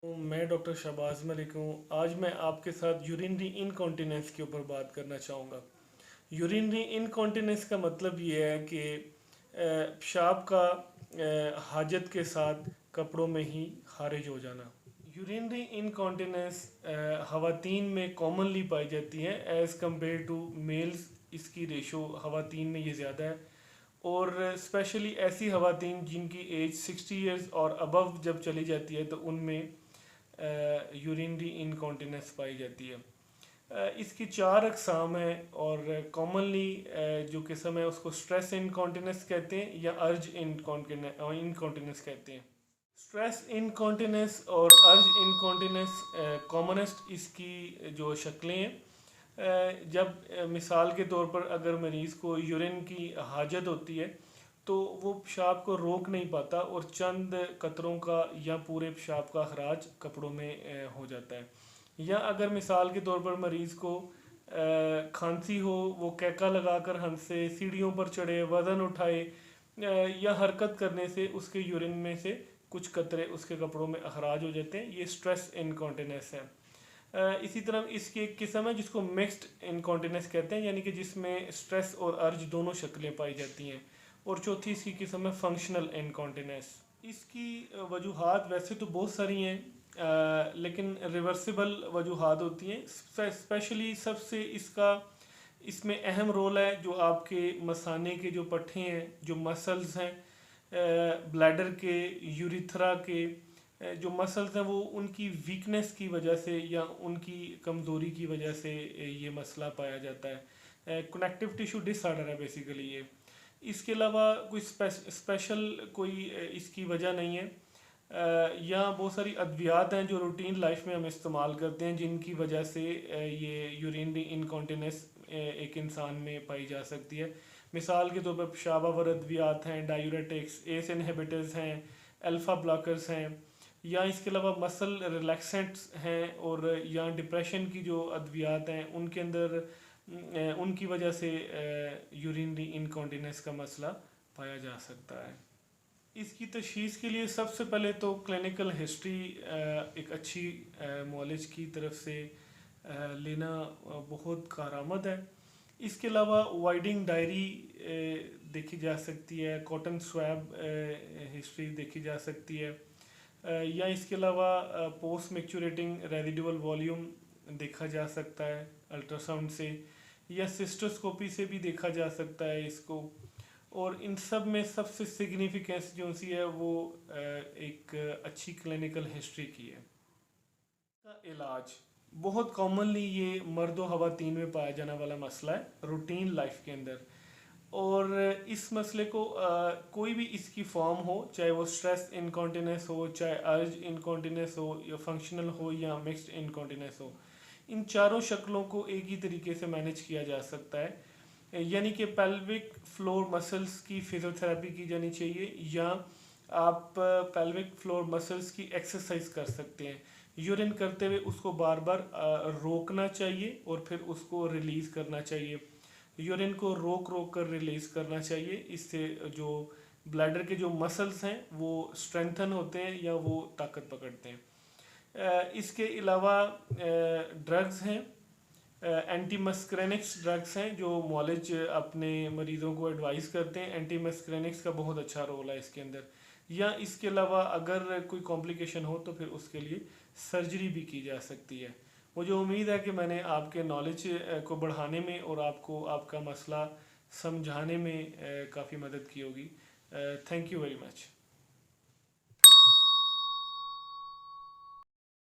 मैं डॉक्टर शहबाज मलिक हूँ। आज मैं आपके साथ यूरिनरी इनकॉन्टिनेंस के ऊपर बात करना चाहूँगा। यूरिनरी इनकॉन्टिनेंस का मतलब ये है कि पेशाब का हाजत के साथ कपड़ों में ही खारिज हो जाना। यूरिनरी इनकॉन्टिनेंस ख़वातीन में कॉमनली पाई जाती है एज़ कम्पेयर टू मेल्स। इसकी रेशो ख़वातीन में ये ज़्यादा है, और स्पेशली ऐसी ख़वातीन जिनकी एज 60 ईयर्स और अबव जब चली जाती है तो उनमें यूरिनरी इनकॉन्टिनेंस पाई जाती है। इसकी चार अकसाम हैं, और कॉमनली जो किस्म है उसको स्ट्रेस इनकॉन्टिनेंस कहते हैं या अर्ज इनकॉन्टिनेंस कहते हैं। स्ट्रेस इनकॉन्टिनेंस और अर्ज इनकॉन्टिनेंस कॉमनेस्ट इसकी जो शक्लें हैं। जब मिसाल के तौर पर अगर मरीज़ को यूरिन की हाजत होती है तो वो पेशाब को रोक नहीं पाता और चंद कतरों का या पूरे पेशाब का अखराज कपड़ों में हो जाता है। या अगर मिसाल के तौर पर मरीज़ को खांसी हो, वो कैका लगाकर हंसे, सीढ़ियों पर चढ़े, वज़न उठाए या हरकत करने से उसके यूरिन में से कुछ कतरे उसके कपड़ों में अखराज हो जाते हैं, ये स्ट्रेस इनकॉन्टिनेंस है। इसी तरह इसकी एक किस्म है जिसको मिक्स्ड इनकॉन्टिनेंस कहते हैं, यानी कि जिसमें स्ट्रेस और अर्ज दोनों शक्लें पाई जाती हैं। और चौथी इसकी किस्म है फंक्शनल इनकॉन्टिनेंस। इसकी वजूहात वैसे तो बहुत सारी हैं, लेकिन रिवर्सिबल वजूहात होती हैं। स्पेशली सबसे इसमें अहम रोल है जो आपके मसाने के जो पट्टे हैं, जो मसल्स हैं, ब्लैडर के, यूरिथ्रा के जो मसल्स हैं, वो उनकी वीकनेस की वजह से या उनकी कमज़ोरी की वजह से ये मसला पाया जाता है। कनेक्टिव टिश्यू डिसऑर्डर है बेसिकली ये। इसके अलावा कोई स्पेशल कोई इसकी वजह नहीं है। या बहुत सारी अद्वियात हैं जो रूटीन लाइफ में हम इस्तेमाल करते हैं जिनकी वजह से ये यूरिनरी इनकॉन्टिनेंस एक इंसान में पाई जा सकती है। मिसाल के तौर पर पेशाब आवर अद्वियात हैं, डायूरेटिक्स, एस इनहिबिटर्स हैं, अल्फ़ा ब्लॉकर्स हैं, या इसके अलावा मसल रिलैक्सेंट्स हैं, और या डिप्रेशन की जो अद्वियात हैं उनके अंदर उनकी वजह से यूरिनरी इनकॉन्टिनेंस का मसला पाया जा सकता है। इसकी तशख़ीस के लिए सबसे पहले तो क्लिनिकल हिस्ट्री एक अच्छी मॉलेज की तरफ से लेना बहुत कारआमद है। इसके अलावा वाइडिंग डायरी देखी जा सकती है, कॉटन स्वैब हिस्ट्री देखी जा सकती है, या इसके अलावा पोस्ट मैच्योरेटिंग रेजिडुअल वॉल्यूम देखा जा सकता है अल्ट्रासाउंड से, या सिस्टोस्कोपी से भी देखा जा सकता है इसको। और इन सब में सबसे सिग्निफिकेंस जो सी है वो एक अच्छी क्लिनिकल हिस्ट्री की है। का इलाज बहुत कॉमनली ये मर्द और ख़वातीन में पाया जाने वाला मसला है रूटीन लाइफ के अंदर। और इस मसले को कोई भी इसकी फॉर्म हो, चाहे वो स्ट्रेस इनकॉन्टिनेंस हो, चाहे अर्ज इनकॉन्टिनेंस हो, या फंक्शनल हो, या मिक्स्ड इनकॉन्टिनेंस हो, इन चारों शक्लों को एक ही तरीके से मैनेज किया जा सकता है। यानी कि पेल्विक फ्लोर मसल्स की फिजियोथेरेपी की जानी चाहिए, या आप पेल्विक फ्लोर मसल्स की एक्सरसाइज कर सकते हैं। यूरिन करते हुए उसको बार बार रोकना चाहिए और फिर उसको रिलीज़ करना चाहिए। यूरिन को रोक रोक कर रिलीज़ करना चाहिए। इससे जो ब्लैडर के जो मसल्स हैं वो स्ट्रेंथन होते हैं या वो ताकत पकड़ते हैं। इसके अलावा ड्रग्स हैं, एंटी मस्करेनिक्स ड्रग्स हैं जो मॉलेज अपने मरीज़ों को एडवाइस करते हैं। एंटी मस्करेनिक्स का बहुत अच्छा रोल है इसके अंदर। या इसके अलावा अगर कोई कॉम्प्लिकेशन हो तो फिर उसके लिए सर्जरी भी की जा सकती है। मुझे उम्मीद है कि मैंने आपके नॉलेज को बढ़ाने में और आपको आपका मसला समझाने में काफ़ी मदद की होगी। Thank you very much.